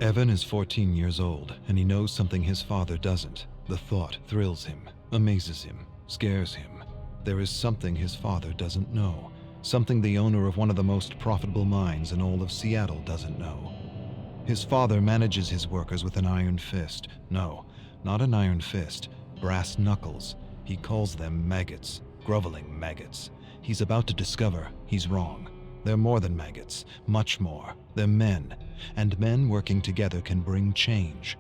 Evan is 14 years old, and he knows something his father doesn't. The thought thrills him, amazes him, scares him. There is something his father doesn't know, something the owner of one of the most profitable mines in all of Seattle doesn't know. His father manages his workers with an iron fist. No, not an iron fist, brass knuckles. He calls them maggots, groveling maggots. He's about to discover he's wrong. They're more than maggots, much more. They're men, and men working together can bring change.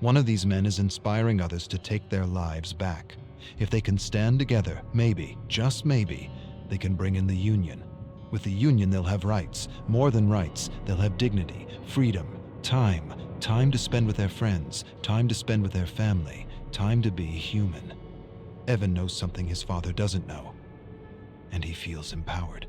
One of these men is inspiring others to take their lives back. If they can stand together, maybe, just maybe, they can bring in the union. With the union, they'll have rights. More than rights, they'll have dignity, freedom, time to spend with their friends, time to spend with their family, time to be human. Evan knows something his father doesn't know, and he feels empowered.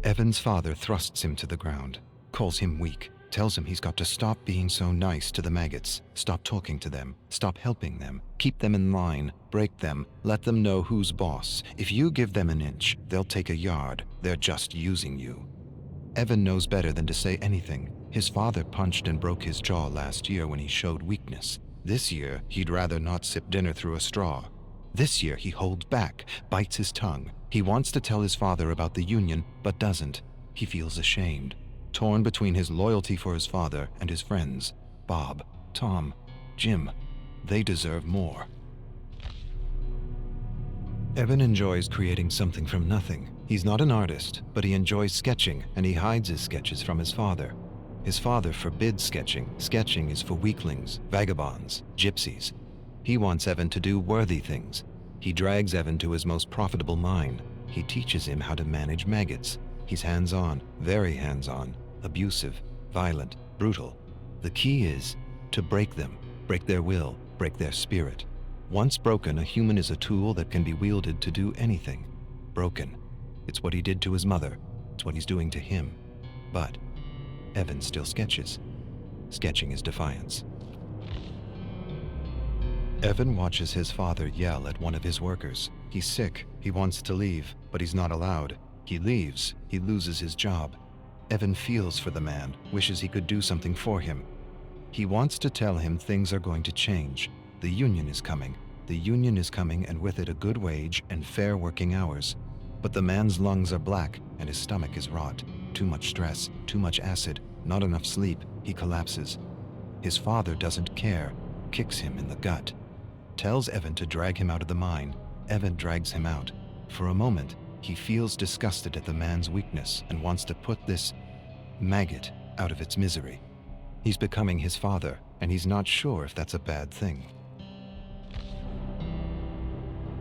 Evan's father thrusts him to the ground, calls him weak, tells him he's got to stop being so nice to the maggots, stop talking to them, stop helping them, keep them in line, break them, let them know who's boss. If you give them an inch, they'll take a yard. They're just using you. Evan knows better than to say anything. His father punched and broke his jaw last year when he showed weakness. This year, he'd rather not sip dinner through a straw. This year, he holds back, bites his tongue. He wants to tell his father about the union, but doesn't. He feels ashamed, torn between his loyalty for his father and his friends. Bob, Tom, Jim, they deserve more. Evan enjoys creating something from nothing. He's not an artist, but he enjoys sketching, and he hides his sketches from his father. His father forbids sketching. Sketching is for weaklings, vagabonds, gypsies. He wants Evan to do worthy things. He drags Evan to his most profitable mine. He teaches him how to manage maggots. He's hands-on, very hands-on, abusive, violent, brutal. The key is to break them, break their will, break their spirit. Once broken, a human is a tool that can be wielded to do anything. Broken. It's what he did to his mother. It's what he's doing to him. But Evan still sketches. Sketching is defiance. Evan watches his father yell at one of his workers. He's sick. He wants to leave, but he's not allowed. He leaves. He loses his job. Evan feels for the man, wishes he could do something for him. He wants to tell him things are going to change. The union is coming. The union is coming, and with it a good wage and fair working hours. But the man's lungs are black and his stomach is rot. Too much stress, too much acid, not enough sleep. He collapses. His father doesn't care, kicks him in the gut. Tells Evan to drag him out of the mine. Evan drags him out. For a moment, he feels disgusted at the man's weakness and wants to put this maggot out of its misery. He's becoming his father, and he's not sure if that's a bad thing.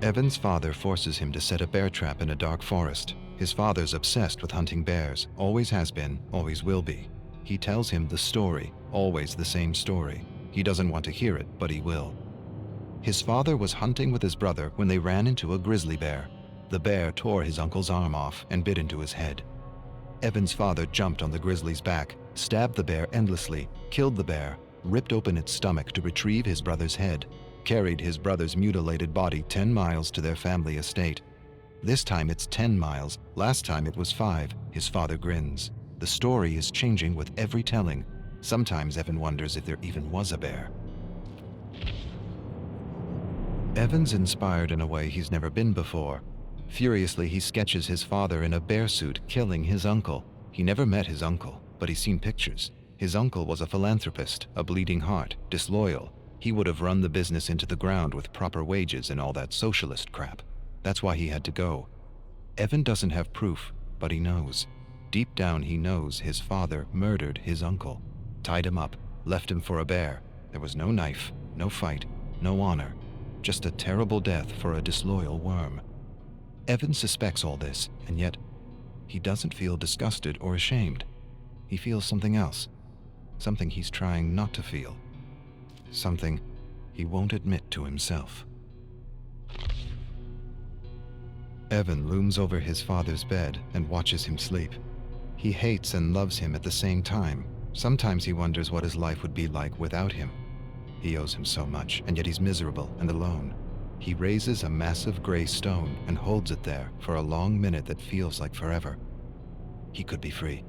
Evan's father forces him to set a bear trap in a dark forest. His father's obsessed with hunting bears, always has been, always will be. He tells him the story, always the same story. He doesn't want to hear it, but he will. His father was hunting with his brother when they ran into a grizzly bear. The bear tore his uncle's arm off and bit into his head. Evan's father jumped on the grizzly's back, stabbed the bear endlessly, killed the bear, ripped open its stomach to retrieve his brother's head, carried his brother's mutilated body 10 miles to their family estate. This time it's 10 miles, last time it was 5, his father grins. The story is changing with every telling. Sometimes Evan wonders if there even was a bear. Evan's inspired in a way he's never been before. Furiously, he sketches his father in a bear suit killing his uncle. He never met his uncle, but he's seen pictures. His uncle was a philanthropist, a bleeding heart, disloyal. He would have run the business into the ground with proper wages and all that socialist crap. That's why he had to go. Evan doesn't have proof, but he knows. Deep down he knows his father murdered his uncle, tied him up, left him for a bear. There was no knife, no fight, no honor. Just a terrible death for a disloyal worm. Evan suspects all this, and yet he doesn't feel disgusted or ashamed. He feels something else, something he's trying not to feel, something he won't admit to himself. Evan looms over his father's bed and watches him sleep. He hates and loves him at the same time. Sometimes he wonders what his life would be like without him. He owes him so much, and yet he's miserable and alone. He raises a massive gray stone and holds it there for a long minute that feels like forever. He could be free,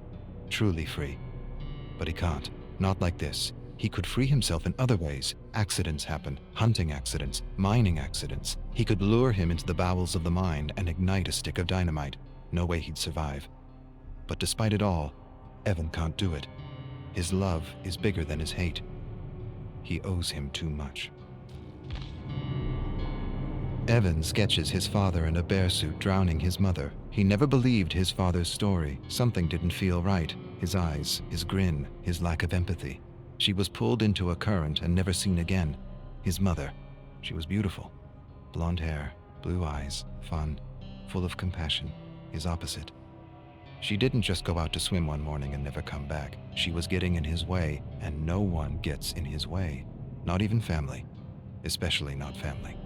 truly free. But he can't. Not like this. He could free himself in other ways. Accidents happen. Hunting accidents. Mining accidents. He could lure him into the bowels of the mine and ignite a stick of dynamite. No way he'd survive. But despite it all, Evan can't do it. His love is bigger than his hate. He owes him too much. Evan sketches his father in a bear suit drowning his mother. He never believed his father's story. Something didn't feel right. His eyes, his grin, his lack of empathy. She was pulled into a current and never seen again. His mother. She was beautiful. Blonde hair, blue eyes, fun, full of compassion. His opposite. She didn't just go out to swim one morning and never come back. She was getting in his way, and no one gets in his way. Not even family. Especially not family.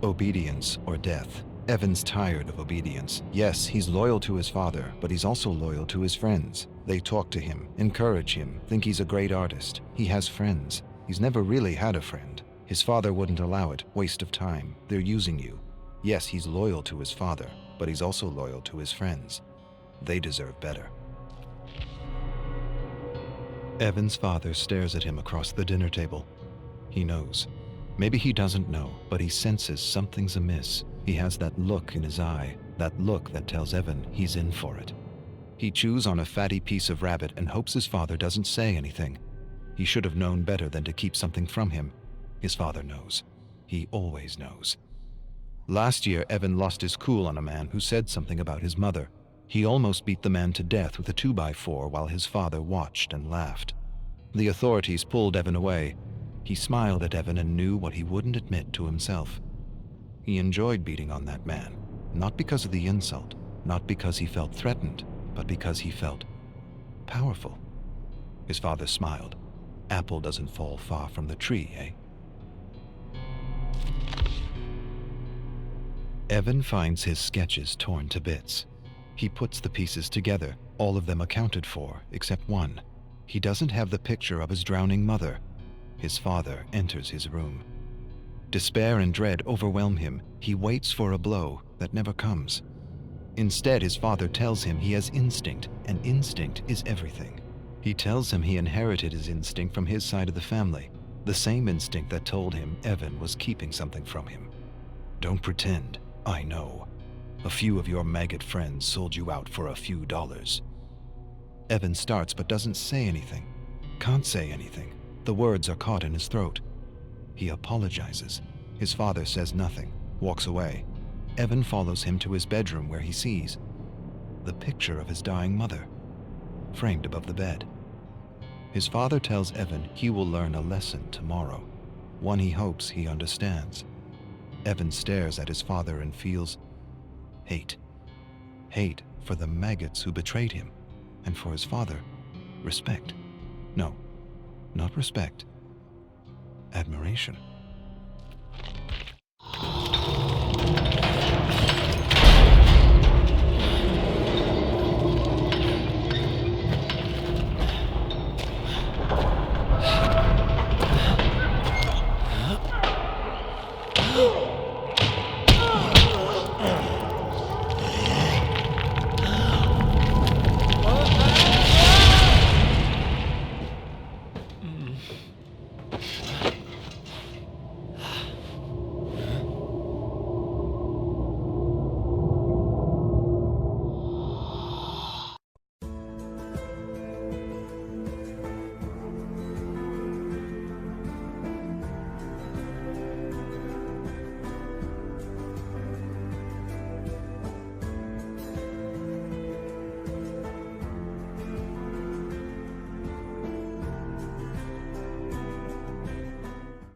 Obedience or death. Evan's tired of obedience. Yes, he's loyal to his father, but he's also loyal to his friends. They talk to him, encourage him, think he's a great artist. He has friends. He's never really had a friend. His father wouldn't allow it. Waste of time. They're using you. Yes, he's loyal to his father, but he's also loyal to his friends. They deserve better. Evan's father stares at him across the dinner table. He knows. Maybe he doesn't know, but he senses something's amiss. He has that look in his eye, that look that tells Evan he's in for it. He chews on a fatty piece of rabbit and hopes his father doesn't say anything. He should have known better than to keep something from him. His father knows. He always knows. Last year, Evan lost his cool on a man who said something about his mother. He almost beat the man to death with a 2x4 while his father watched and laughed. The authorities pulled Evan away. He smiled at Evan and knew what he wouldn't admit to himself. He enjoyed beating on that man, not because of the insult, not because he felt threatened, but because he felt powerful. His father smiled. Apple doesn't fall far from the tree, eh? Evan finds his sketches torn to bits. He puts the pieces together, all of them accounted for, except one. He doesn't have the picture of his drowning mother. His father enters his room. Despair and dread overwhelm him. He waits for a blow that never comes. Instead, his father tells him he has instinct, and instinct is everything. He tells him he inherited his instinct from his side of the family, the same instinct that told him Evan was keeping something from him. Don't pretend, I know. A few of your maggot friends sold you out for a few dollars. Evan starts but doesn't say anything. Can't say anything. The words are caught in his throat. He apologizes. His father says nothing, walks away. Evan follows him to his bedroom where he sees the picture of his dying mother, framed above the bed. His father tells Evan he will learn a lesson tomorrow, one he hopes he understands. Evan stares at his father and feels hate. Hate for the maggots who betrayed him, and for his father, respect. No, not respect. Admiration.